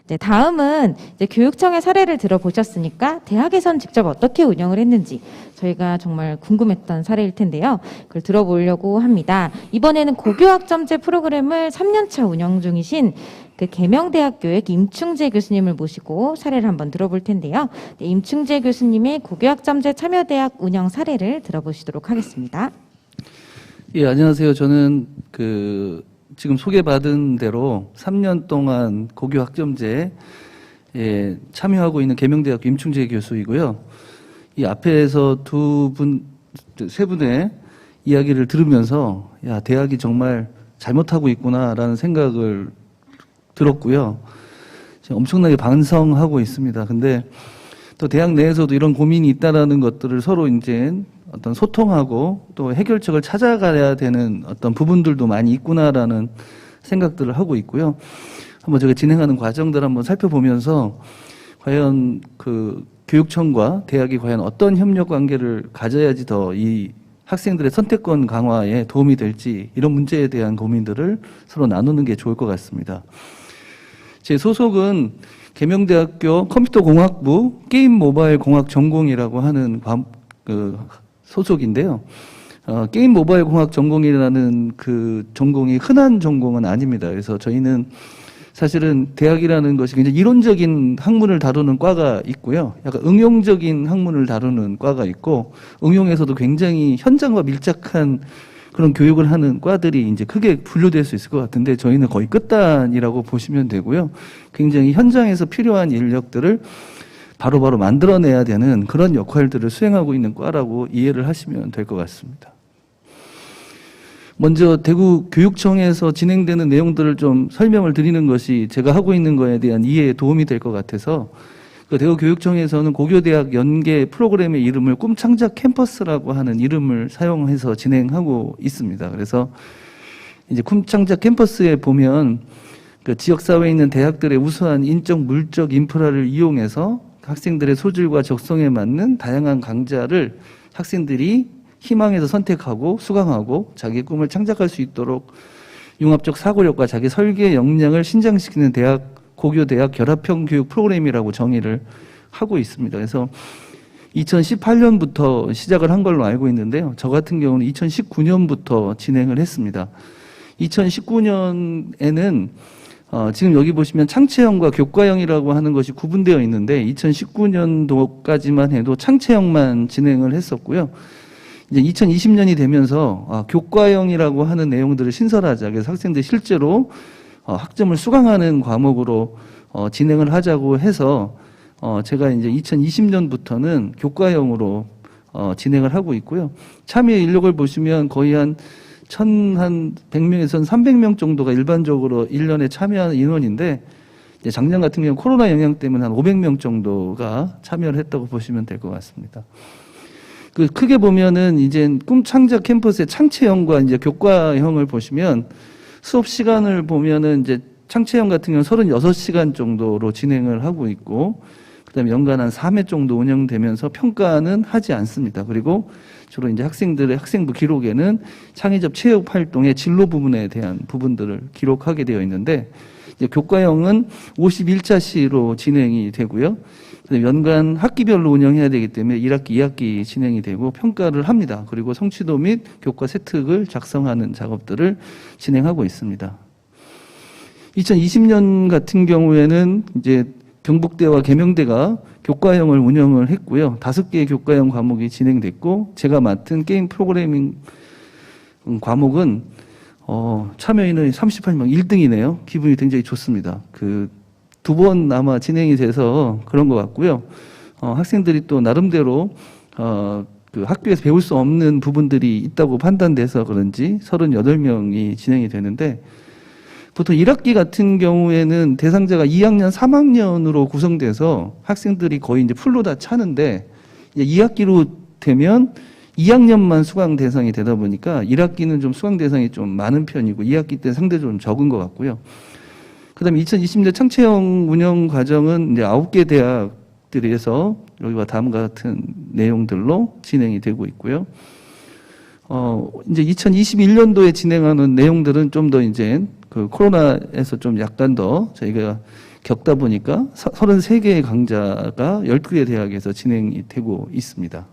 네, 다음은 이제 교육청의 사례를 들어보셨으니까 대학에선 직접 어떻게 운영을 했는지 저희가 정말 궁금했던 사례일 텐데요. 그걸 들어보려고 합니다. 이번에는 고교학점제 프로그램을 3년차 운영 중이신 그 계명대학교의 임충재 교수님을 모시고 사례를 한번 들어볼 텐데요. 네, 임충재 교수님의 고교학점제 참여대학 운영 사례를 들어보시도록 하겠습니다. 예, 안녕하세요. 저는 지금 소개받은 대로 3년 동안 고교 학점제에 참여하고 있는 계명대학교 임충재 교수이고요. 이 앞에서 세 분의 이야기를 들으면서 야, 대학이 정말 잘못하고 있구나라는 생각을 들었고요. 엄청나게 반성하고 있습니다. 근데 또 대학 내에서도 이런 고민이 있다라는 것들을 서로 이제 어떤 소통하고 또 해결책을 찾아가야 되는 어떤 부분들도 많이 있구나라는 생각들을 하고 있고요. 한번 제가 진행하는 과정들 한번 살펴보면서 과연 교육청과 대학이 과연 어떤 협력 관계를 가져야지 더 이 학생들의 선택권 강화에 도움이 될지 이런 문제에 대한 고민들을 서로 나누는 게 좋을 것 같습니다. 제 소속은 계명대학교 컴퓨터공학부 게임 모바일 공학 전공이라고 하는 소속인데요. 게임 모바일 공학 전공이라는 그 전공이 흔한 전공은 아닙니다. 그래서 저희는 사실은 대학이라는 것이 굉장히 이론적인 학문을 다루는 과가 있고요. 약간 응용적인 학문을 다루는 과가 있고, 응용에서도 굉장히 현장과 밀착한 그런 교육을 하는 과들이 이제 크게 분류될 수 있을 것 같은데, 저희는 거의 끝단이라고 보시면 되고요. 굉장히 현장에서 필요한 인력들을 바로바로 만들어내야 되는 그런 역할들을 수행하고 있는 과라고 이해를 하시면 될 것 같습니다. 먼저 대구 교육청에서 진행되는 내용들을 좀 설명을 드리는 것이 제가 하고 있는 거에 대한 이해에 도움이 될 것 같아서, 대구 교육청에서는 고교대학 연계 프로그램의 이름을 꿈창작 캠퍼스라고 하는 이름을 사용해서 진행하고 있습니다. 그래서 이제 꿈창작 캠퍼스에 보면 지역사회에 있는 대학들의 우수한 인적, 물적 인프라를 이용해서 학생들의 소질과 적성에 맞는 다양한 강좌를 학생들이 희망해서 선택하고 수강하고 자기의 꿈을 창작할 수 있도록 융합적 사고력과 자기 설계 역량을 신장시키는 고교대학 결합형 교육 프로그램이라고 정의를 하고 있습니다. 그래서 2018년부터 시작을 한 걸로 알고 있는데요. 저 같은 경우는 2019년부터 진행을 했습니다. 2019년에는 지금 여기 보시면 창체형과 교과형이라고 하는 것이 구분되어 있는데 2019년도까지만 해도 창체형만 진행을 했었고요. 이제 2020년이 되면서 교과형이라고 하는 내용들을 신설하자. 그래서 학생들이 실제로 학점을 수강하는 과목으로 진행을 하자고 해서 제가 이제 2020년부터는 교과형으로 진행을 하고 있고요. 참여 인력을 보시면 거의 한 1,100명에서 300명 정도가 일반적으로 1년에 참여하는 인원인데, 이제 작년 같은 경우는 코로나 영향 때문에 한 500명 정도가 참여를 했다고 보시면 될 것 같습니다. 크게 보면은 이제 꿈창작 캠퍼스의 창체형과 이제 교과형을 보시면 수업 시간을 보면은 이제 창체형 같은 경우는 36시간 정도로 진행을 하고 있고, 그다음에 연간 한 3회 정도 운영되면서 평가는 하지 않습니다. 그리고 주로 이제 학생들의 학생부 기록에는 창의적 체육 활동의 진로 부분에 대한 부분들을 기록하게 되어 있는데, 이제 교과형은 51차 시로 진행이 되고요. 연간 학기별로 운영해야 되기 때문에 1학기, 2학기 진행이 되고 평가를 합니다. 그리고 성취도 및 교과 세특을 작성하는 작업들을 진행하고 있습니다. 2020년 같은 경우에는 이제 경북대와 계명대가 교과형을 운영을 했고요. 5개의 교과형 과목이 진행됐고, 제가 맡은 게임 프로그래밍 과목은 참여 인원이 38명, 1등이네요. 기분이 굉장히 좋습니다. 2번 아마 진행이 돼서 그런 것 같고요. 학생들이 또 나름대로 학교에서 배울 수 없는 부분들이 있다고 판단돼서 그런지 38명이 진행이 되는데, 보통 1학기 같은 경우에는 대상자가 2학년, 3학년으로 구성돼서 학생들이 거의 이제 풀로 다 차는데, 이제 2학기로 되면 2학년만 수강 대상이 되다 보니까 1학기는 좀 수강 대상이 좀 많은 편이고 2학기 때 상대적으로 좀 적은 것 같고요. 그다음에 2020년 창체형 운영 과정은 이제 9개 대학들에서 여기와 다음과 같은 내용들로 진행이 되고 있고요. 이제 2021년도에 진행하는 내용들은 좀 더 이제 코로나에서 좀 약간 더 저희가 겪다 보니까 33개의 강좌가 12개 대학에서 진행이 되고 있습니다.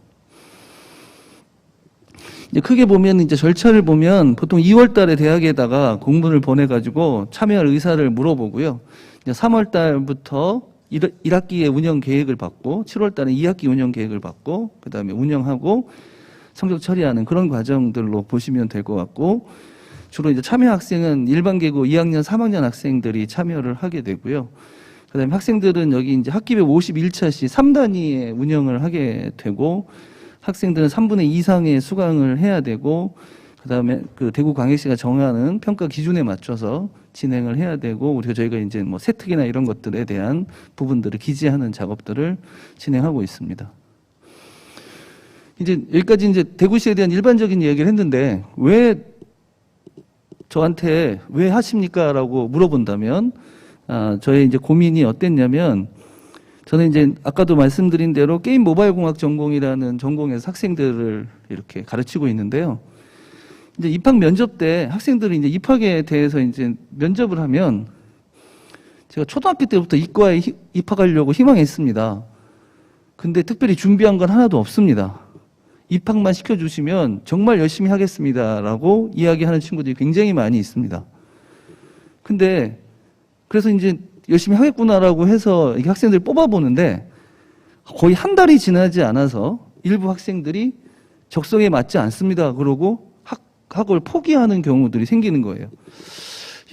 이제 크게 보면 이제 절차를 보면 보통 2월 달에 대학에다가 공문을 보내가지고 참여할 의사를 물어보고요. 이제 3월 달부터 1학기의 운영 계획을 받고 7월 달에 2학기 운영 계획을 받고 그다음에 운영하고 성적 처리하는 그런 과정들로 보시면 될 것 같고 주로 이제 참여 학생은 일반계고 2학년, 3학년 학생들이 참여를 하게 되고요. 그다음에 학생들은 여기 이제 학기별 51차 시 3단위의 운영을 하게 되고 학생들은 3분의 2 이상의 수강을 해야 되고 그다음에 그 대구광역시가 정하는 평가 기준에 맞춰서 진행을 해야 되고 우리가 저희가 이제 뭐 세특이나 이런 것들에 대한 부분들을 기재하는 작업들을 진행하고 있습니다. 이제 여기까지 이제 대구시에 대한 일반적인 얘기를 했는데 왜 저한테 왜 하십니까라고 물어본다면 저의 이제 고민이 어땠냐면 저는 이제 아까도 말씀드린 대로 게임 모바일 공학 전공이라는 전공에서 학생들을 이렇게 가르치고 있는데요. 이제 입학 면접 때 학생들이 이제 입학에 대해서 이제 면접을 하면 제가 초등학교 때부터 이과에 입학하려고 희망했습니다. 근데 특별히 준비한 건 하나도 없습니다. 입학만 시켜주시면 정말 열심히 하겠습니다라고 이야기하는 친구들이 굉장히 많이 있습니다. 근데 그래서 이제 열심히 하겠구나라고 해서 이 학생들을 뽑아보는데 거의 한 달이 지나지 않아서 일부 학생들이 적성에 맞지 않습니다. 그러고 학업을 포기하는 경우들이 생기는 거예요.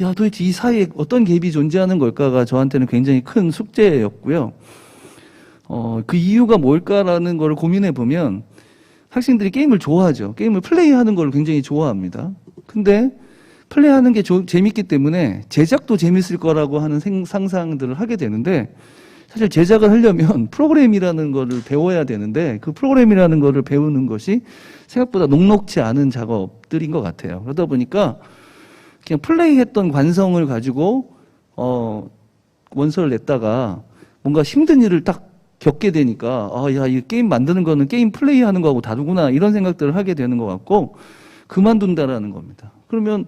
야, 도대체 이 사이에 어떤 갭이 존재하는 걸까가 저한테는 굉장히 큰 숙제였고요. 그 이유가 뭘까라는 걸 고민해 보면 학생들이 게임을 좋아하죠. 게임을 플레이하는 걸 굉장히 좋아합니다. 근데 플레이하는 게 재밌기 때문에 제작도 재밌을 거라고 하는 상상들을 하게 되는데 사실 제작을 하려면 프로그램이라는 거를 배워야 되는데 그 프로그램이라는 거를 배우는 것이 생각보다 녹록지 않은 작업들인 것 같아요. 그러다 보니까 그냥 플레이했던 관성을 가지고 원서를 냈다가 뭔가 힘든 일을 딱 겪게 되니까 야, 이 게임 만드는 거는 게임 플레이하는 거하고 다르구나 이런 생각들을 하게 되는 것 같고 그만둔다라는 겁니다. 그러면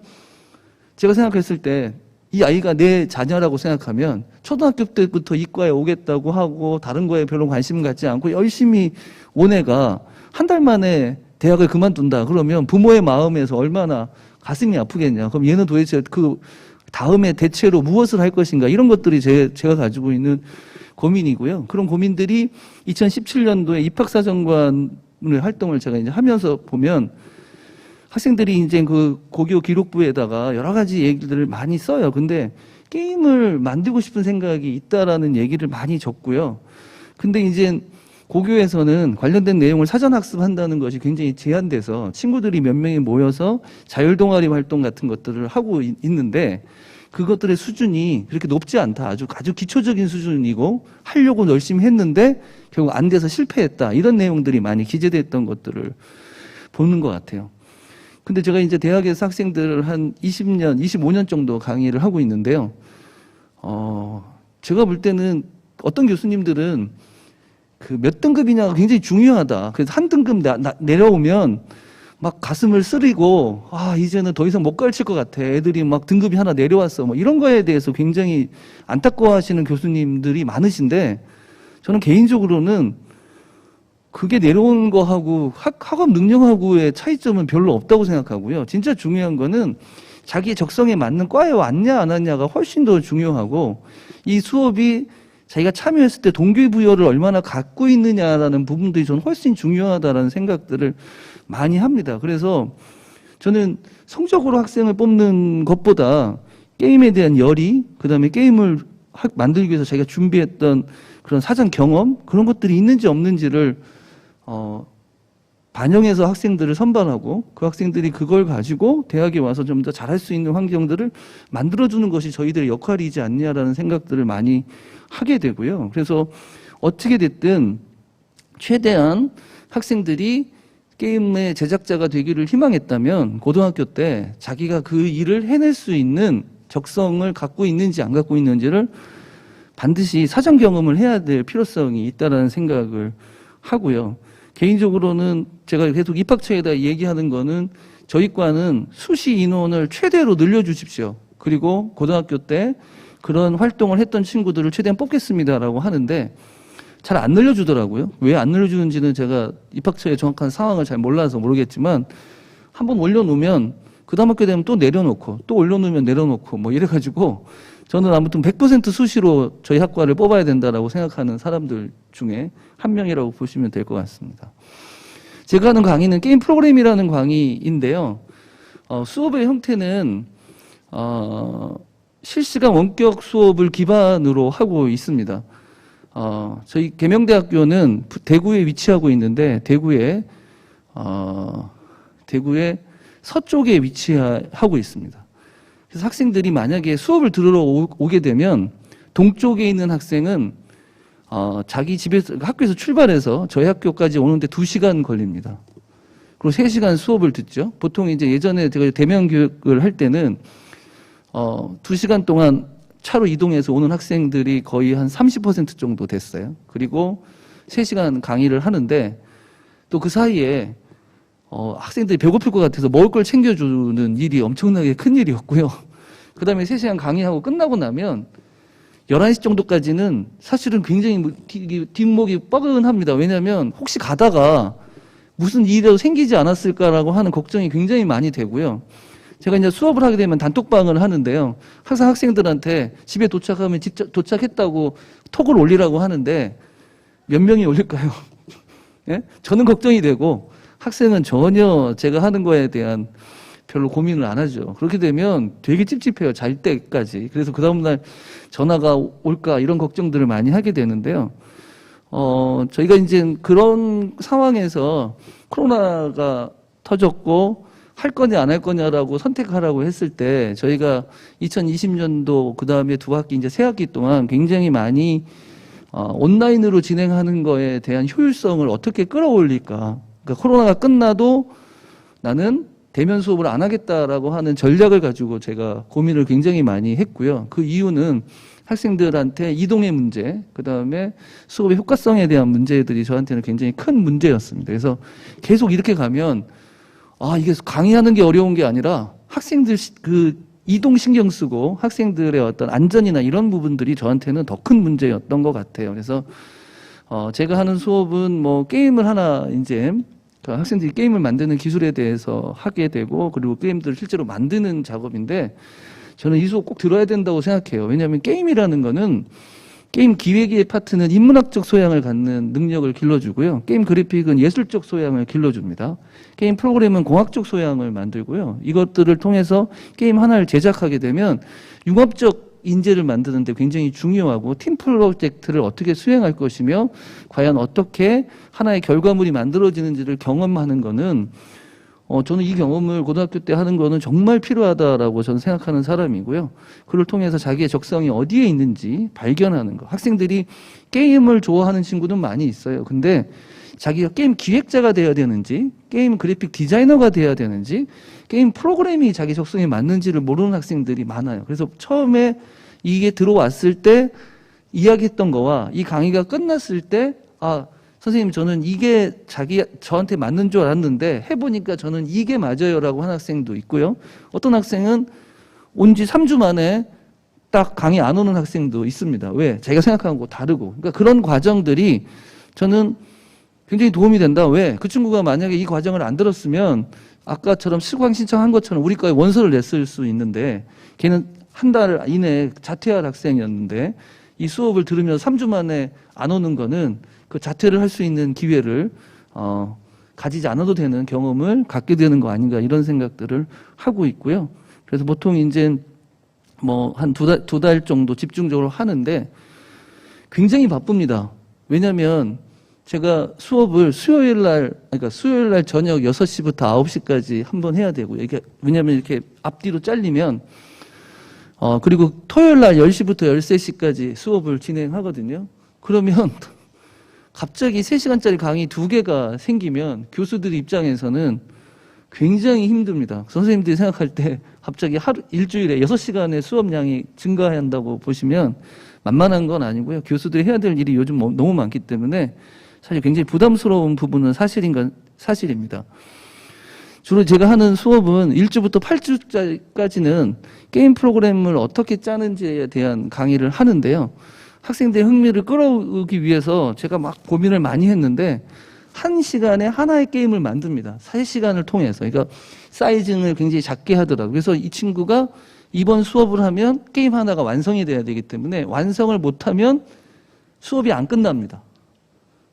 제가 생각했을 때 이 아이가 내 자녀라고 생각하면 초등학교 때부터 이과에 오겠다고 하고 다른 거에 별로 관심 갖지 않고 열심히 온 애가 한 달 만에 대학을 그만둔다 그러면 부모의 마음에서 얼마나 가슴이 아프겠냐. 그럼 얘는 도대체 그 다음에 대체로 무엇을 할 것인가 이런 것들이 제가 가지고 있는 고민이고요. 그런 고민들이 2017년도에 입학사정관의 활동을 제가 이제 하면서 보면 학생들이 이제 그 고교 기록부에다가 여러 가지 얘기들을 많이 써요. 근데 게임을 만들고 싶은 생각이 있다라는 얘기를 많이 적고요. 근데 이제 고교에서는 관련된 내용을 사전 학습한다는 것이 굉장히 제한돼서 친구들이 몇 명이 모여서 자율동아리 활동 같은 것들을 하고 있는데 그것들의 수준이 그렇게 높지 않다. 아주 기초적인 수준이고 하려고 열심히 했는데 결국 안 돼서 실패했다. 이런 내용들이 많이 기재됐던 것들을 보는 것 같아요. 근데 제가 이제 대학에서 학생들을 한 20년, 25년 정도 강의를 하고 있는데요. 제가 볼 때는 어떤 교수님들은 그 몇 등급이냐가 굉장히 중요하다. 그래서 한 등급 내려오면 막 가슴을 쓰리고 이제는 더 이상 못 가르칠 것 같아. 애들이 막 등급이 하나 내려왔어. 뭐 이런 거에 대해서 굉장히 안타까워하시는 교수님들이 많으신데 저는 개인적으로는 그게 내려오는 거하고 학업 능력하고의 차이점은 별로 없다고 생각하고요. 진짜 중요한 거는 자기 적성에 맞는 과에 왔냐 안 왔냐가 훨씬 더 중요하고 이 수업이 자기가 참여했을 때 동기부여를 얼마나 갖고 있느냐라는 부분들이 저는 훨씬 중요하다라는 생각들을 많이 합니다. 그래서 저는 성적으로 학생을 뽑는 것보다 게임에 대한 열의, 그다음에 게임을 만들기 위해서 자기가 준비했던 그런 사전 경험 그런 것들이 있는지 없는지를 반영해서 학생들을 선발하고 그 학생들이 그걸 가지고 대학에 와서 좀 더 잘할 수 있는 환경들을 만들어주는 것이 저희들의 역할이지 않냐라는 생각들을 많이 하게 되고요. 그래서 어떻게 됐든 최대한 학생들이 게임의 제작자가 되기를 희망했다면 고등학교 때 자기가 그 일을 해낼 수 있는 적성을 갖고 있는지 안 갖고 있는지를 반드시 사전 경험을 해야 될 필요성이 있다는 생각을 하고요. 개인적으로는 제가 계속 입학처에다 얘기하는 거는 저희 과는 수시 인원을 최대로 늘려주십시오. 그리고 고등학교 때 그런 활동을 했던 친구들을 최대한 뽑겠습니다라고 하는데 잘 안 늘려주더라고요. 왜 안 늘려주는지는 제가 입학처의 정확한 상황을 잘 몰라서 모르겠지만 한번 올려놓으면 그 다음 학기 되면 또 내려놓고 또 올려놓으면 내려놓고 뭐 이래가지고 저는 아무튼 100% 수시로 저희 학과를 뽑아야 된다라고 생각하는 사람들 중에 한 명이라고 보시면 될 것 같습니다. 제가 하는 강의는 게임 프로그램이라는 강의인데요. 수업의 형태는 실시간 원격 수업을 기반으로 하고 있습니다. 저희 계명대학교는 대구에 위치하고 있는데 대구의 서쪽에 위치하고 있습니다. 그래서 학생들이 만약에 수업을 들으러 오게 되면 동쪽에 있는 학생은 자기 집에서 학교에서 출발해서 저희 학교까지 오는데 2시간 걸립니다. 그리고 3시간 수업을 듣죠. 보통 이제 예전에 제가 대면 교육을 할 때는 2시간 동안 차로 이동해서 오는 학생들이 거의 한 30% 정도 됐어요. 그리고 3시간 강의를 하는데 또 그 사이에 학생들이 배고플 것 같아서 먹을 걸 챙겨주는 일이 엄청나게 큰 일이었고요. 그 다음에 3시간 강의하고 끝나고 나면 11시 정도까지는 사실은 굉장히 뒷목이 뻐근합니다. 왜냐하면 혹시 가다가 무슨 일이라도 생기지 않았을까라고 하는 걱정이 굉장히 많이 되고요. 제가 이제 수업을 하게 되면 단톡방을 하는데요. 항상 학생들한테 집에 도착하면 도착했다고 톡을 올리라고 하는데 몇 명이 올릴까요? 예? 저는 걱정이 되고 학생은 전혀 제가 하는 거에 대한 별로 고민을 안 하죠. 그렇게 되면 되게 찝찝해요. 잘 때까지. 그래서 그 다음날 전화가 올까 이런 걱정들을 많이 하게 되는데요. 저희가 이제 그런 상황에서 코로나가 터졌고 할 거냐 안 할 거냐라고 선택하라고 했을 때 저희가 2020년도 그 다음에 2학기 이제 3학기 동안 굉장히 많이 온라인으로 진행하는 거에 대한 효율성을 어떻게 끌어올릴까. 그러니까 코로나가 끝나도 나는 대면 수업을 안 하겠다라고 하는 전략을 가지고 제가 고민을 굉장히 많이 했고요. 그 이유는 학생들한테 이동의 문제, 그 다음에 수업의 효과성에 대한 문제들이 저한테는 굉장히 큰 문제였습니다. 그래서 계속 이렇게 가면 이게 강의하는 게 어려운 게 아니라 학생들 그 이동 신경 쓰고 학생들의 어떤 안전이나 이런 부분들이 저한테는 더 큰 문제였던 것 같아요. 그래서 제가 하는 수업은 뭐 게임을 하나 이제 학생들이 게임을 만드는 기술에 대해서 하게 되고 그리고 게임들을 실제로 만드는 작업인데 저는 이 수업 꼭 들어야 된다고 생각해요. 왜냐하면 게임이라는 거는 게임 기획의 파트는 인문학적 소양을 갖는 능력을 길러주고요. 게임 그래픽은 예술적 소양을 길러줍니다. 게임 프로그램은 공학적 소양을 만들고요. 이것들을 통해서 게임 하나를 제작하게 되면 융합적 인재를 만드는데 굉장히 중요하고 팀 프로젝트를 어떻게 수행할 것이며 과연 어떻게 하나의 결과물이 만들어지는지를 경험하는 거는 저는 이 경험을 고등학교 때 하는 거는 정말 필요하다라고 저는 생각하는 사람이고요. 그를 통해서 자기의 적성이 어디에 있는지 발견하는 거. 학생들이 게임을 좋아하는 친구는 많이 있어요. 근데 자기가 게임 기획자가 돼야 되는지, 게임 그래픽 디자이너가 돼야 되는지, 게임 프로그램이 자기 적성에 맞는지를 모르는 학생들이 많아요. 그래서 처음에 이게 들어왔을 때 이야기했던 거와 이 강의가 끝났을 때 선생님 저는 이게 저한테 맞는 줄 알았는데 해보니까 저는 이게 맞아요라고 한 학생도 있고요. 어떤 학생은 온 지 3주 만에 딱 강의 안 오는 학생도 있습니다. 왜? 자기가 생각한 거 다르고. 그러니까 그런 과정들이 저는 굉장히 도움이 된다. 왜? 그 친구가 만약에 이 과정을 안 들었으면 아까처럼 수강 신청한 것처럼 우리 과에 원서를 냈을 수 있는데 걔는 한 달 이내에 자퇴할 학생이었는데 이 수업을 들으면서 3주 만에 안 오는 거는 그 자퇴를 할 수 있는 기회를 가지지 않아도 되는 경험을 갖게 되는 거 아닌가 이런 생각들을 하고 있고요. 그래서 보통 이제 뭐 한 두 달 정도 집중적으로 하는데 굉장히 바쁩니다. 왜냐하면 제가 수업을 수요일 날 저녁 6시부터 9시까지 한번 해야 되고요. 이게 왜냐하면 이렇게 앞뒤로 잘리면 그리고 토요일 날 10시부터 13시까지 수업을 진행하거든요. 그러면 갑자기 3시간짜리 강의 2개가 생기면 교수들 입장에서는 굉장히 힘듭니다. 선생님들이 생각할 때 갑자기 일주일에 6시간의 수업량이 증가한다고 보시면 만만한 건 아니고요. 교수들이 해야 될 일이 요즘 너무 많기 때문에 사실 굉장히 부담스러운 부분은 사실입니다. 주로 제가 하는 수업은 1주부터 8주까지는 게임 프로그램을 어떻게 짜는지에 대한 강의를 하는데요. 학생들의 흥미를 끌어오기 위해서 제가 막 고민을 많이 했는데 1시간에 하나의 게임을 만듭니다. 3시간을 통해서. 그러니까 사이즈를 굉장히 작게 하더라고요. 그래서 이 친구가 이번 수업을 하면 게임 하나가 완성이 돼야 되기 때문에 완성을 못하면 수업이 안 끝납니다.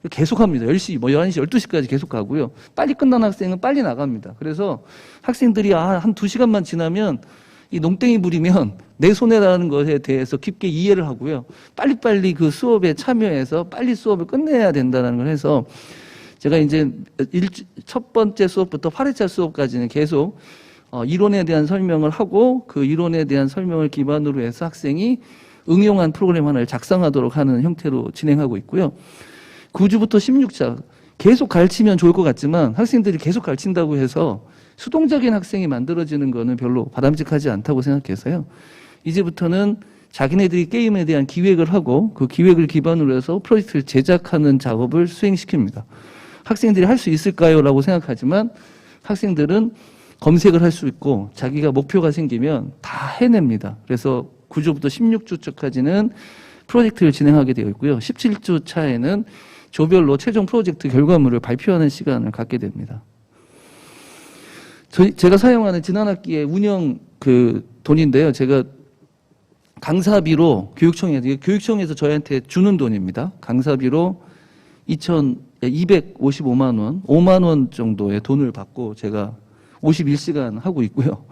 계속 합니다. 10시, 11시, 12시까지 계속 가고요. 빨리 끝난 학생은 빨리 나갑니다. 그래서 학생들이 한 2시간만 지나면 이 농땡이 부리면 내 손해라는 것에 대해서 깊게 이해를 하고요. 빨리빨리 그 수업에 참여해서 빨리 수업을 끝내야 된다는 걸 해서 제가 이제 첫 번째 수업부터 8회차 수업까지는 계속 이론에 대한 설명을 하고 그 이론에 대한 설명을 기반으로 해서 학생이 응용한 프로그램 하나를 작성하도록 하는 형태로 진행하고 있고요. 9주부터 16차 계속 가르치면 좋을 것 같지만 학생들이 계속 가르친다고 해서 수동적인 학생이 만들어지는 거는 별로 바람직하지 않다고 생각해서요. 이제부터는 자기네들이 게임에 대한 기획을 하고 그 기획을 기반으로 해서 프로젝트를 제작하는 작업을 수행시킵니다. 학생들이 할 수 있을까요? 라고 생각하지만 학생들은 검색을 할 수 있고 자기가 목표가 생기면 다 해냅니다. 그래서 9주부터 16주까지는 프로젝트를 진행하게 되어 있고요. 17주 차에는 조별로 최종 프로젝트 결과물을 발표하는 시간을 갖게 됩니다. 제가 사용하는 지난 학기의 운영 돈인데요. 제가 강사비로 교육청에서 저희한테 주는 돈입니다. 강사비로 255만 원, 5만 원 정도의 돈을 받고 제가 51시간 하고 있고요.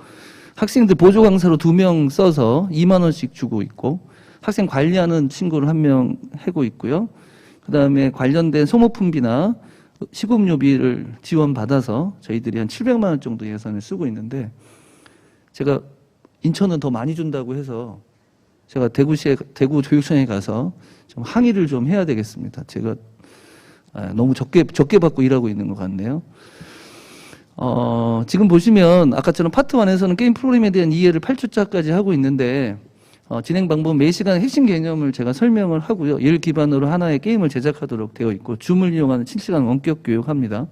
학생들 보조 강사로 2명 써서 2만 원씩 주고 있고 학생 관리하는 친구를 1명 하고 있고요. 그다음에 관련된 소모품비나 시급료비를 지원받아서 저희들이 한 700만 원 정도 예산을 쓰고 있는데 제가 인천은 더 많이 준다고 해서 제가 대구 교육청에 가서 좀 항의를 좀 해야 되겠습니다. 제가 너무 적게 받고 일하고 있는 것 같네요. 지금 보시면 아까처럼 파트 1에서는 게임 프로그램에 대한 이해를 8주차까지 하고 있는데 진행 방법은 매 시간 핵심 개념을 제가 설명을 하고요. 이를 기반으로 하나의 게임을 제작하도록 되어 있고 줌을 이용하는 7시간 원격 교육합니다.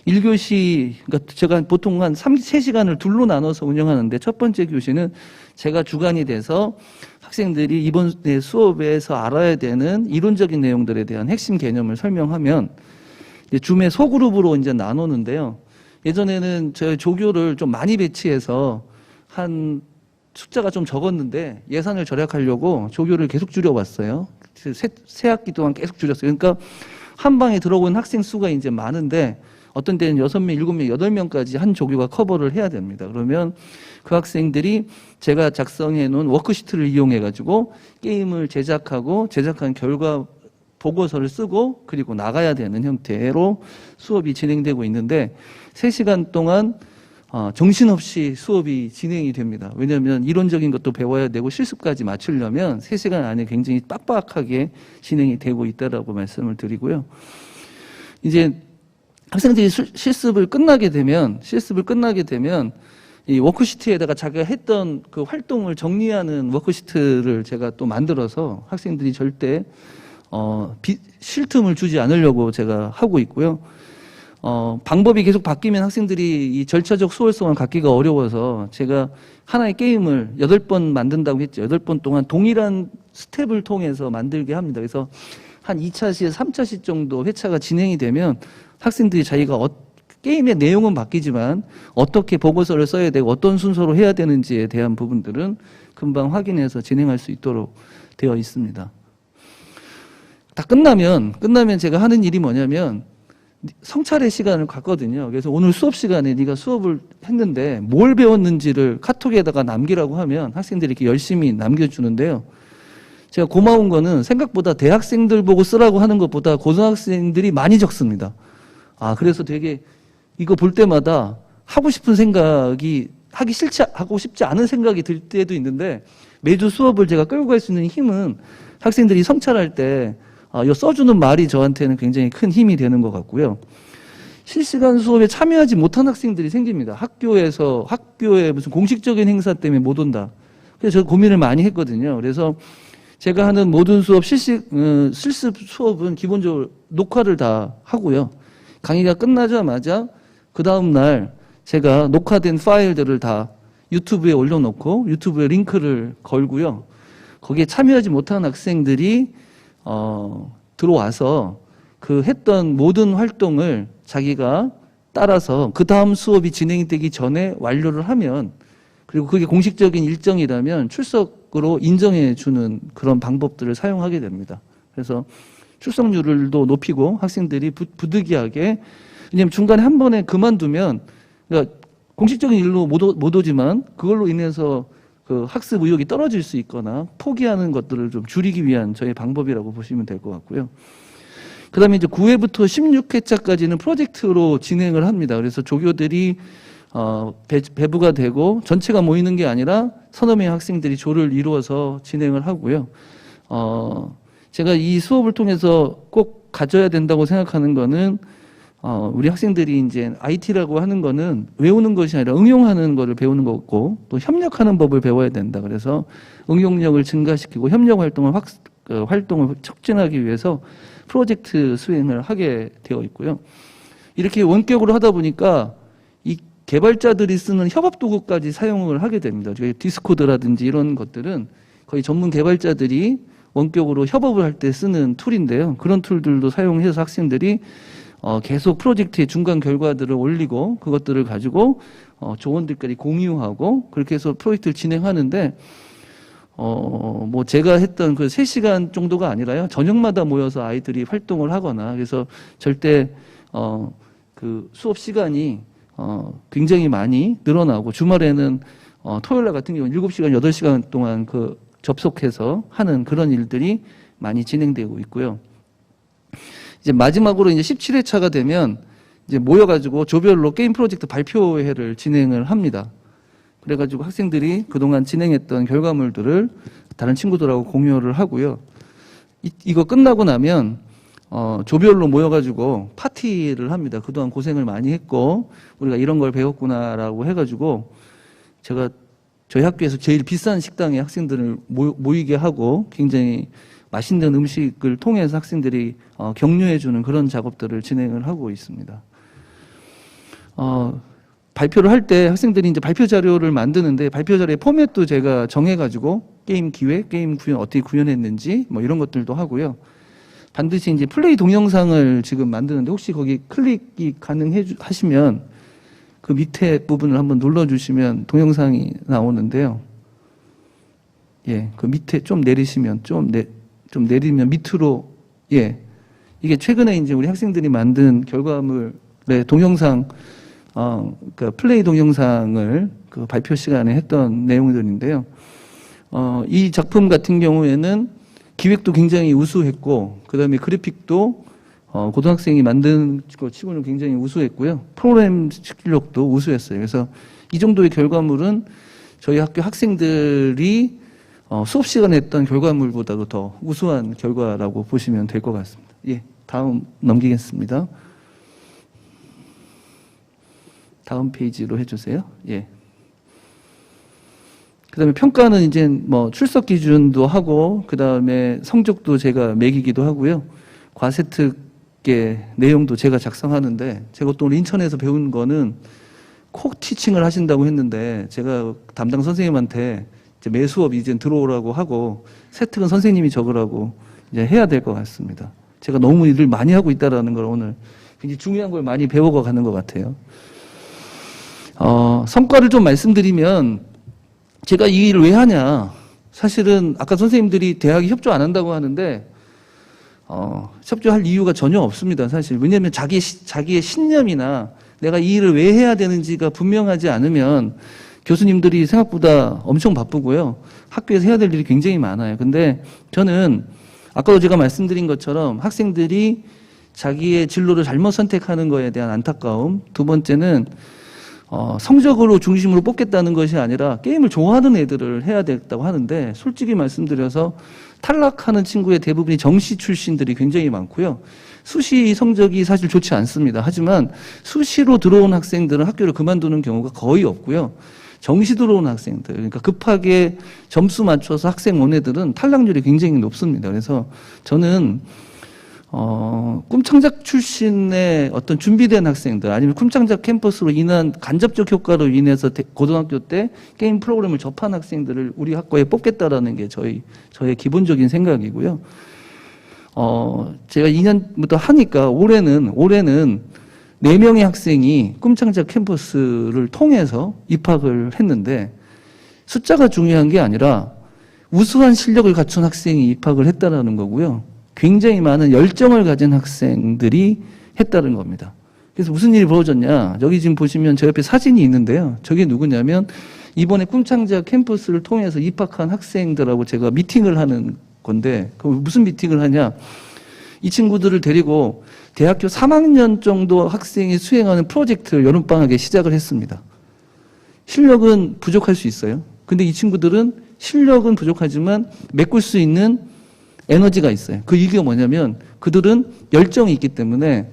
1교시, 그러니까 제가 보통 한 3시간을 둘로 나눠서 운영하는데 첫 번째 교시는 제가 주관이 돼서 학생들이 이번 수업에서 알아야 되는 이론적인 내용들에 대한 핵심 개념을 설명하면 이제 줌의 소그룹으로 이제 나누는데요. 예전에는 저희 조교를 좀 많이 배치해서 한 숫자가 좀 적었는데 예산을 절약하려고 조교를 계속 줄여왔어요. 세 학기 동안 계속 줄였어요. 그러니까 한 방에 들어온 학생 수가 이제 많은데 어떤 때는 6명, 7명, 8명까지 한 조교가 커버를 해야 됩니다. 그러면 그 학생들이 제가 작성해 놓은 워크시트를 이용해 가지고 게임을 제작한 결과 보고서를 쓰고 그리고 나가야 되는 형태로 수업이 진행되고 있는데 3시간 동안 정신없이 수업이 진행이 됩니다. 왜냐하면 이론적인 것도 배워야 되고 실습까지 맞추려면 3시간 안에 굉장히 빡빡하게 진행이 되고 있다라고 말씀을 드리고요. 이제 학생들이 실습을 끝나게 되면 이 워크시트에다가 자기가 했던 그 활동을 정리하는 워크시트를 제가 또 만들어서 학생들이 절대 쉴 틈을 주지 않으려고 제가 하고 있고요. 방법이 계속 바뀌면 학생들이 이 절차적 수월성을 갖기가 어려워서 제가 하나의 게임을 8번 만든다고 했죠. 8번 동안 동일한 스텝을 통해서 만들게 합니다. 그래서 한 2차 시, 3차 시 정도 회차가 진행이 되면 학생들이 자기가 게임의 내용은 바뀌지만 어떻게 보고서를 써야 되고 어떤 순서로 해야 되는지에 대한 부분들은 금방 확인해서 진행할 수 있도록 되어 있습니다. 다 끝나면 제가 하는 일이 뭐냐면 성찰의 시간을 갖거든요. 그래서 오늘 수업 시간에 네가 수업을 했는데 뭘 배웠는지를 카톡에다가 남기라고 하면 학생들이 이렇게 열심히 남겨주는데요. 제가 고마운 거는 생각보다 대학생들 보고 쓰라고 하는 것보다 고등학생들이 많이 적습니다. 그래서 되게 이거 볼 때마다 하고 싶은 생각이 하고 싶지 않은 생각이 들 때도 있는데 매주 수업을 제가 끌고 갈 수 있는 힘은 학생들이 성찰할 때 써주는 말이 저한테는 굉장히 큰 힘이 되는 것 같고요. 실시간 수업에 참여하지 못한 학생들이 생깁니다. 학교에 무슨 공식적인 행사 때문에 못 온다. 그래서 제가 고민을 많이 했거든요. 그래서 제가 하는 모든 수업 실습 수업은 기본적으로 녹화를 다 하고요. 강의가 끝나자마자 그 다음 날 제가 녹화된 파일들을 다 유튜브에 올려놓고 유튜브에 링크를 걸고요. 거기에 참여하지 못한 학생들이 들어와서 그 했던 모든 활동을 자기가 따라서 그 다음 수업이 진행되기 전에 완료를 하면, 그리고 그게 공식적인 일정이라면 출석으로 인정해 주는 그런 방법들을 사용하게 됩니다. 그래서 출석률도 높이고 학생들이 부득이하게, 왜냐하면 중간에 한 번에 그만두면, 그러니까 공식적인 일로 못 오지만 그걸로 인해서 그 학습 의욕이 떨어질 수 있거나 포기하는 것들을 좀 줄이기 위한 저의 방법이라고 보시면 될 것 같고요. 그 다음에 이제 9회부터 16회차까지는 프로젝트로 진행을 합니다. 그래서 조교들이 배부가 되고 전체가 모이는 게 아니라 서너 명의 학생들이 조를 이루어서 진행을 하고요. 제가 이 수업을 통해서 꼭 가져야 된다고 생각하는 거는, 우리 학생들이 이제 IT라고 하는 거는 외우는 것이 아니라 응용하는 거를 배우는 거고, 또 협력하는 법을 배워야 된다. 그래서 응용력을 증가시키고 협력 활동을 촉진하기 위해서 프로젝트 수행을 하게 되어 있고요. 이렇게 원격으로 하다 보니까 이 개발자들이 쓰는 협업 도구까지 사용을 하게 됩니다. 디스코드라든지 이런 것들은 거의 전문 개발자들이 원격으로 협업을 할 때 쓰는 툴인데요. 그런 툴들도 사용해서 학생들이 계속 프로젝트의 중간 결과들을 올리고 그것들을 가지고 조원들끼리 공유하고 그렇게 해서 프로젝트를 진행하는데, 뭐 제가 했던 그 3시간 정도가 아니라요. 저녁마다 모여서 아이들이 활동을 하거나, 그래서 절대 그 수업 시간이 굉장히 많이 늘어나고, 주말에는 토요일 날 같은 경우는 7시간, 8시간 동안 그 접속해서 하는 그런 일들이 많이 진행되고 있고요. 이제 마지막으로 이제 17회차가 되면 이제 모여가지고 조별로 게임 프로젝트 발표회를 진행을 합니다. 그래가지고 학생들이 그동안 진행했던 결과물들을 다른 친구들하고 공유를 하고요. 이거 끝나고 나면 조별로 모여가지고 파티를 합니다. 그동안 고생을 많이 했고 우리가 이런 걸 배웠구나라고 해가지고, 제가 저희 학교에서 제일 비싼 식당에 학생들을 모이게 하고 굉장히 맛있는 음식을 통해서 학생들이 격려해주는 그런 작업들을 진행을 하고 있습니다. 발표를 할 때 학생들이 이제 발표 자료를 만드는데, 발표 자료의 포맷도 제가 정해가지고 게임 기획, 게임 구현 어떻게 구현했는지 뭐 이런 것들도 하고요. 반드시 이제 플레이 동영상을 지금 만드는데, 혹시 거기 클릭이 가능하시면 그 밑에 부분을 한번 눌러주시면 동영상이 나오는데요. 예, 그 밑에 좀 내리시면 좀 내리면 밑으로, 예, 이게 최근에 이제 우리 학생들이 만든 결과물의 동영상, 그 플레이 동영상을 그 발표 시간에 했던 내용들인데요. 이 작품 같은 경우에는 기획도 굉장히 우수했고, 그 다음에 그래픽도 고등학생이 만든 거 치고는 굉장히 우수했고요. 프로그램 실력도 우수했어요. 그래서 이 정도의 결과물은 저희 학교 학생들이 수업 시간에 했던 결과물보다도 더 우수한 결과라고 보시면 될 것 같습니다. 예, 다음 넘기겠습니다. 다음 페이지로 해주세요. 예. 그 다음에 평가는 이제 뭐 출석 기준도 하고, 그 다음에 성적도 제가 매기기도 하고요. 과세특의 내용도 제가 작성하는데, 제가 또 인천에서 배운 거는 콕 티칭을 하신다고 했는데, 제가 담당 선생님한테 이제 매 수업 이제 들어오라고 하고, 세특은 선생님이 적으라고 이제 해야 될 것 같습니다. 제가 너무 일을 많이 하고 있다라는 걸 오늘 굉장히 중요한 걸 많이 배우고 가는 것 같아요. 성과를 좀 말씀드리면, 제가 이 일을 왜 하냐. 사실은 아까 선생님들이 대학이 협조 안 한다고 하는데, 협조할 이유가 전혀 없습니다. 사실. 왜냐하면 자기의 신념이나 내가 이 일을 왜 해야 되는지가 분명하지 않으면 교수님들이 생각보다 엄청 바쁘고요. 학교에서 해야 될 일이 굉장히 많아요. 근데 저는 아까도 제가 말씀드린 것처럼 학생들이 자기의 진로를 잘못 선택하는 거에 대한 안타까움, 두 번째는 성적으로 중심으로 뽑겠다는 것이 아니라 게임을 좋아하는 애들을 해야 되겠다고 하는데, 솔직히 말씀드려서 탈락하는 친구의 대부분이 정시 출신들이 굉장히 많고요. 수시 성적이 사실 좋지 않습니다. 하지만 수시로 들어온 학생들은 학교를 그만두는 경우가 거의 없고요. 정시 들어온 학생들, 그러니까 급하게 점수 맞춰서 학생 온 애들은 탈락률이 굉장히 높습니다. 그래서 저는 꿈창작 출신의 어떤 준비된 학생들 아니면 꿈창작 캠퍼스로 인한 간접적 효과로 인해서 고등학교 때 게임 프로그램을 접한 학생들을 우리 학과에 뽑겠다라는 게 저의 기본적인 생각이고요. 제가 2년부터 하니까 올해는 4명의 학생이 꿈창작 캠퍼스를 통해서 입학을 했는데 숫자가 중요한 게 아니라 우수한 실력을 갖춘 학생이 입학을 했다라는 거고요. 굉장히 많은 열정을 가진 학생들이 했다는 겁니다. 그래서 무슨 일이 벌어졌냐. 여기 지금 보시면 저 옆에 사진이 있는데요. 저게 누구냐면 이번에 꿈창작 캠퍼스를 통해서 입학한 학생들하고 제가 미팅을 하는 건데 그 무슨 미팅을 하냐. 이 친구들을 데리고 대학교 3학년 정도 학생이 수행하는 프로젝트를 여름방학에 시작을 했습니다. 실력은 부족할 수 있어요. 근데 이 친구들은 실력은 부족하지만 메꿀 수 있는 에너지가 있어요. 그 이유가 뭐냐면 그들은 열정이 있기 때문에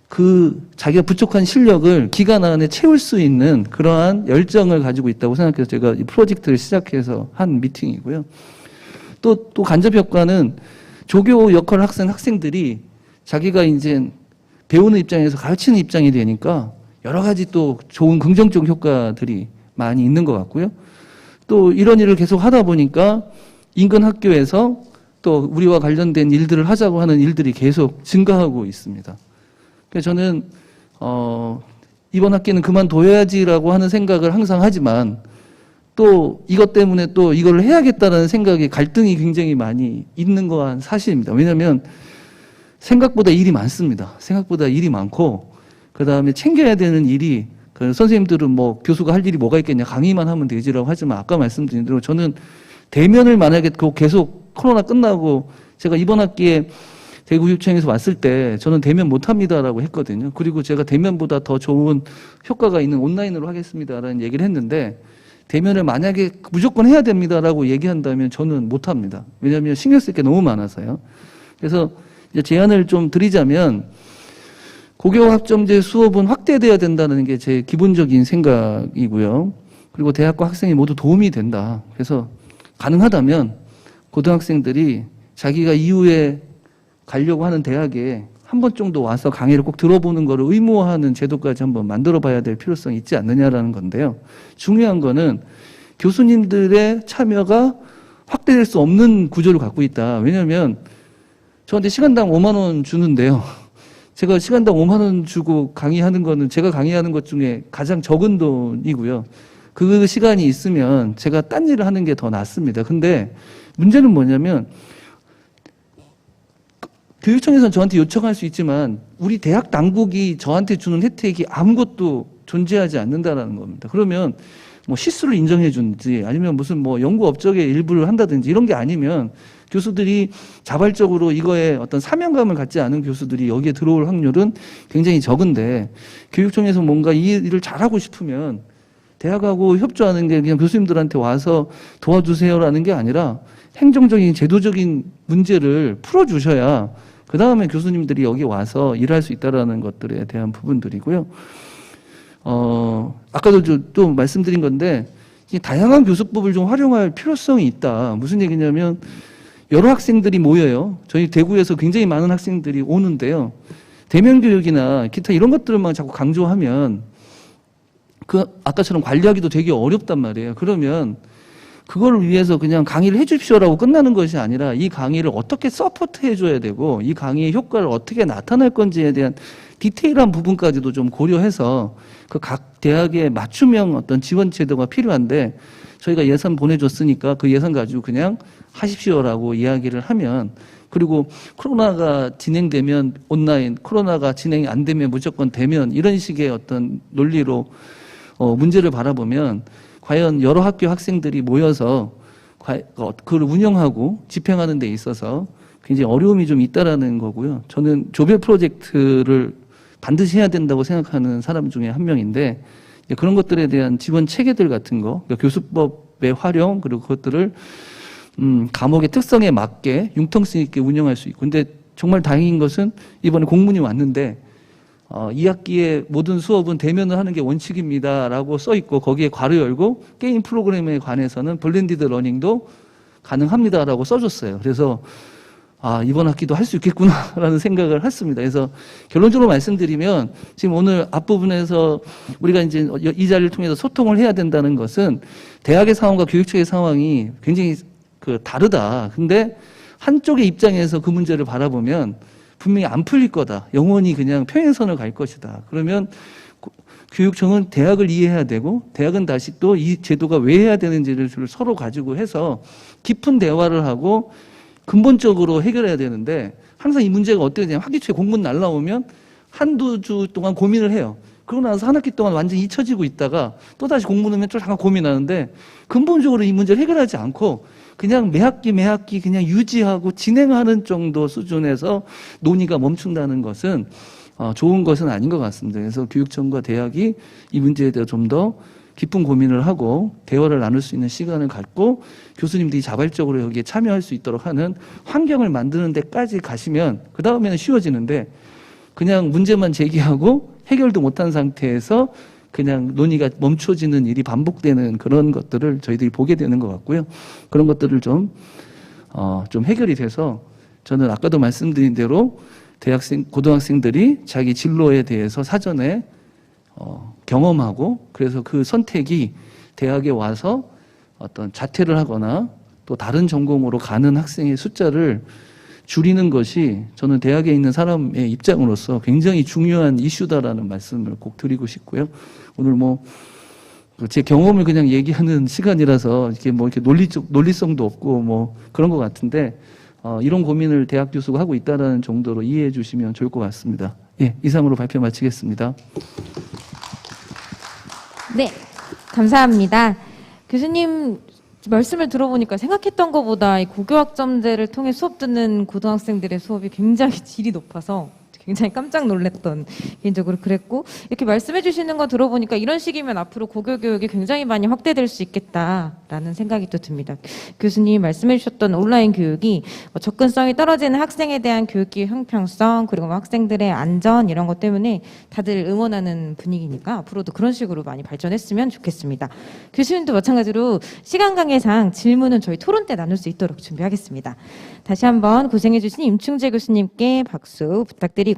그 자기가 부족한 실력을 기간 안에 채울 수 있는 그러한 열정을 가지고 있다고 생각해서 제가 이 프로젝트를 시작해서 한 미팅이고요. 또 간접 효과는 조교 역할 학생들이 자기가 이제 배우는 입장에서 가르치는 입장이 되니까 여러 가지 또 좋은 긍정적 효과들이 많이 있는 것 같고요. 또 이런 일을 계속 하다 보니까 인근 학교에서 또 우리와 관련된 일들을 하자고 하는 일들이 계속 증가하고 있습니다. 그래서 저는 이번 학기는 그만둬야지라고 하는 생각을 항상 하지만 또 이것 때문에 또 이걸 해야겠다는 생각에 갈등이 굉장히 많이 있는 건 사실입니다. 왜냐하면 생각보다 일이 많습니다. 생각보다 일이 많고 그 다음에 챙겨야 되는 일이 그 선생님들은 뭐 교수가 할 일이 뭐가 있겠냐 강의만 하면 되지라고 하지만 아까 말씀드린 대로 저는 대면을 만약에 계속 코로나 끝나고 제가 이번 학기에 대구교육청에서 왔을 때 저는 대면 못합니다라고 했거든요. 그리고 제가 대면보다 더 좋은 효과가 있는 온라인으로 하겠습니다라는 얘기를 했는데 대면을 만약에 무조건 해야 됩니다라고 얘기한다면 저는 못합니다. 왜냐하면 신경 쓸 게 너무 많아서요. 그래서 이제 제안을 좀 드리자면 고교학점제 수업은 확대돼야 된다는 게 제 기본적인 생각이고요. 그리고 대학과 학생이 모두 도움이 된다. 그래서 가능하다면 고등학생들이 자기가 이후에 가려고 하는 대학에 한 번 정도 와서 강의를 꼭 들어보는 것을 의무화하는 제도까지 한번 만들어 봐야 될 필요성이 있지 않느냐라는 건데요. 중요한 거는 교수님들의 참여가 확대될 수 없는 구조를 갖고 있다. 왜냐하면 저한테 시간당 5만 원 주는데요. 제가 시간당 5만 원 주고 강의하는 거는 제가 강의하는 것 중에 가장 적은 돈이고요. 그 시간이 있으면 제가 딴 일을 하는 게 더 낫습니다. 근데 문제는 뭐냐면 교육청에서는 저한테 요청할 수 있지만 우리 대학 당국이 저한테 주는 혜택이 아무것도 존재하지 않는다라는 겁니다. 그러면 뭐 실수를 인정해 주는지 아니면 무슨 뭐 연구 업적의 일부를 한다든지 이런 게 아니면 교수들이 자발적으로 이거에 어떤 사명감을 갖지 않은 교수들이 여기에 들어올 확률은 굉장히 적은데 교육청에서 뭔가 이 일을 잘하고 싶으면 대학하고 협조하는 게 그냥 교수님들한테 와서 도와주세요라는 게 아니라 행정적인 제도적인 문제를 풀어주셔야 그 다음에 교수님들이 여기 와서 일할 수 있다라는 것들에 대한 부분들이고요. 아까도 또 말씀드린 건데 다양한 교수법을 좀 활용할 필요성이 있다. 무슨 얘기냐면 여러 학생들이 모여요. 저희 대구에서 굉장히 많은 학생들이 오는데요. 대면 교육이나 기타 이런 것들만 자꾸 강조하면 그 아까처럼 관리하기도 되게 어렵단 말이에요. 그러면 그걸 위해서 그냥 강의를 해 주십시오라고 끝나는 것이 아니라 이 강의를 어떻게 서포트 해줘야 되고 이 강의의 효과를 어떻게 나타낼 건지에 대한 디테일한 부분까지도 좀 고려해서 그 각 대학의 맞춤형 어떤 지원 제도가 필요한데 저희가 예산 보내줬으니까 그 예산 가지고 그냥 하십시오라고 이야기를 하면 그리고 코로나가 진행되면 온라인, 코로나가 진행이 안 되면 무조건 대면 이런 식의 어떤 논리로 문제를 바라보면 과연 여러 학교 학생들이 모여서 그걸 운영하고 집행하는 데 있어서 굉장히 어려움이 좀 있다라는 거고요. 저는 조별 프로젝트를 반드시 해야 된다고 생각하는 사람 중에 한 명인데 그런 것들에 대한 지원 체계들 같은 거, 그러니까 교수법의 활용 그리고 그것들을 과목의 특성에 맞게 융통성 있게 운영할 수 있고. 근데 정말 다행인 것은 이번에 공문이 왔는데 2학기에 모든 수업은 대면을 하는 게 원칙입니다라고 써 있고 거기에 괄호 열고 게임 프로그램에 관해서는 블렌디드 러닝도 가능합니다라고 써줬어요. 그래서 이번 학기도 할 수 있겠구나라는 생각을 했습니다. 그래서 결론적으로 말씀드리면 지금 오늘 앞부분에서 우리가 이제 이 자리를 통해서 소통을 해야 된다는 것은 대학의 상황과 교육청의 상황이 굉장히 다르다. 근데 한쪽의 입장에서 그 문제를 바라보면 분명히 안 풀릴 거다. 영원히 그냥 평행선을 갈 것이다. 그러면 교육청은 대학을 이해해야 되고 대학은 다시 또 이 제도가 왜 해야 되는지를 서로 가지고 해서 깊은 대화를 하고 근본적으로 해결해야 되는데 항상 이 문제가 어떻게 되냐면 학기 초에 공문 날라오면 한두 주 동안 고민을 해요. 그러고 나서 한 학기 동안 완전히 잊혀지고 있다가 또다시 공문 오면 또 잠깐 고민하는데 근본적으로 이 문제를 해결하지 않고 그냥 매 학기 그냥 유지하고 진행하는 정도 수준에서 논의가 멈춘다는 것은 좋은 것은 아닌 것 같습니다. 그래서 교육청과 대학이 이 문제에 대해 좀 더 깊은 고민을 하고 대화를 나눌 수 있는 시간을 갖고 교수님들이 자발적으로 여기에 참여할 수 있도록 하는 환경을 만드는 데까지 가시면 그 다음에는 쉬워지는데 그냥 문제만 제기하고 해결도 못한 상태에서 그냥 논의가 멈춰지는 일이 반복되는 그런 것들을 저희들이 보게 되는 것 같고요. 그런 것들을 좀 해결이 돼서 저는 아까도 말씀드린 대로 고등학생들이 자기 진로에 대해서 사전에 경험하고 그래서 그 선택이 대학에 와서 어떤 자퇴를 하거나 또 다른 전공으로 가는 학생의 숫자를 줄이는 것이 저는 대학에 있는 사람의 입장으로서 굉장히 중요한 이슈다라는 말씀을 꼭 드리고 싶고요. 오늘 제 경험을 그냥 얘기하는 시간이라서 이렇게 논리성도 없고 그런 것 같은데 이런 고민을 대학 교수가 하고 있다는 정도로 이해해 주시면 좋을 것 같습니다. 예, 이상으로 발표 마치겠습니다. 네, 감사합니다. 교수님 말씀을 들어보니까 생각했던 것보다 이 고교학점제를 통해 수업 듣는 고등학생들의 수업이 굉장히 질이 높아서 굉장히 깜짝 놀랐던 개인적으로 그랬고 이렇게 말씀해 주시는 거 들어보니까 이런 식이면 앞으로 고교 교육이 굉장히 많이 확대될 수 있겠다라는 생각이 또 듭니다. 교수님 말씀해 주셨던 온라인 교육이 접근성이 떨어지는 학생에 대한 교육의 형평성 그리고 학생들의 안전 이런 것 때문에 다들 응원하는 분위기니까 앞으로도 그런 식으로 많이 발전했으면 좋겠습니다. 교수님도 마찬가지로 시간 관계상 질문은 저희 토론 때 나눌 수 있도록 준비하겠습니다. 다시 한번 고생해 주신 임충재 교수님께 박수 부탁드리고요.